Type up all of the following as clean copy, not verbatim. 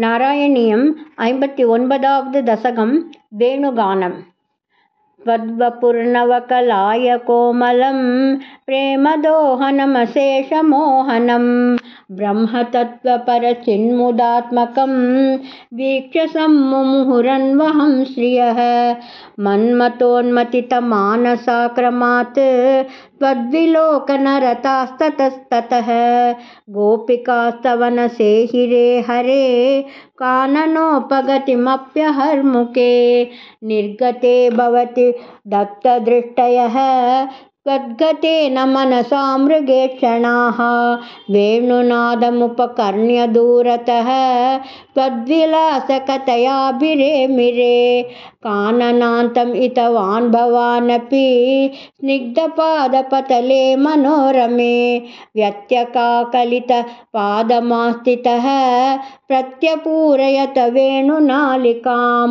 नारायणीयम् 59வது दशकं वेणुगानम् त्वद्वपुर्नवकलाय कोमलं प्रेमदोहनमशेषमोहनं ब्रह्मतत्त्वपरचिन्मुदात्मकं वीक्ष्य सम्मुहुरन्वहं श्रियः मन्मथोन्मथितमानसाक्रमात् त्वद्विलोकनरतास्ततस्ततः गोपिकास्तवनसेहिरे हरे काननोपगतिमप्यहर्मुखे निर्गते भवति दत्तदृष्टयः त्वद्गतेन मनसा मृगेक्षणाः वेणुनादमुपकर्ण्य दूरतः त्वद्विलासकथयाभिरेमिरे काननान्तम् इतवान् भवानपि स्निग्धपादपतले मनोरमे व्यत्यकाकलितपादमास्थितः प्रत्यपूरयत वेणुनालिकां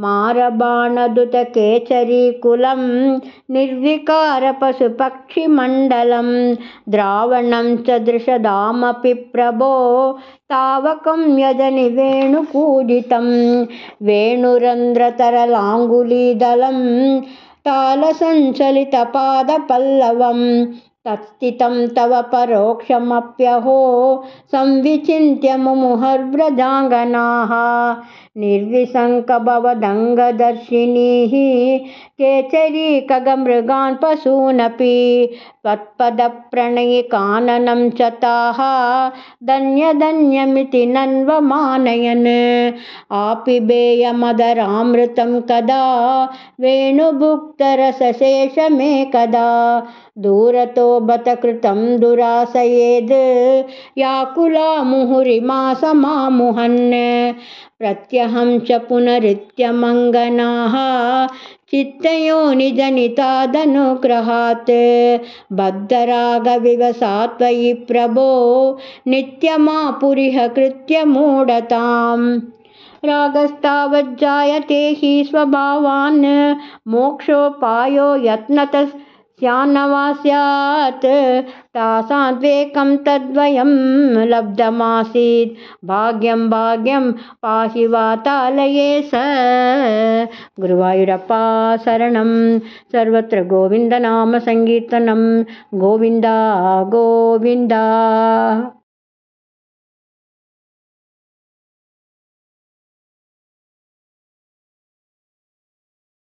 मारबाणदुतकेचरीकुलं निर्विकारपशुपक्षिमण्डलं द्रावणं च दृशदामपि प्रभो तावकं यजनि वेणुकूजितं वेणुरन्ध्रतरलाङ्गुलीदलं तालसञ्चलितपादपल्लवं तत्स्थितं तव परोक्षमप्यहो संविचिन्त्य मुमुहुर्व्रजाङ्गनाः निर्विशङ्कभवदङ्गदर्शिनीः केचरीकगमृगान् पशूनपि त्वत्पदप्रणयिकाननं च ताः धन्यधन्यमिति नन्वमानयन् आपिबेयमदरामृतं कदा वेणुभुक्तरसशेषमेकदा दूरतो बत कृतं दुराशयेद् याकुला मुहुरिमा समामुहन् प्रत्यहं च पुनरित्यमङ्गनाः चित्तयोनिजनितादनुग्रहात् बद्धरागविवसा त्वयि प्रभो नित्यमापुरिह कृत्यमूढताम् रागस्तावज्जायते हि स्वभावान् मोक्षोपायो यत्नतः स्यान्नवा स्यात् तासान्त्वेकं तद्वयं लब्धमासीत् भाग्यं भाग्यं पाहि वातालये स गुरुवायूरप्पा शरणं सर्वत्र गोविन्दनाम संकीर्तनं गोविन्दा गोविन्दा।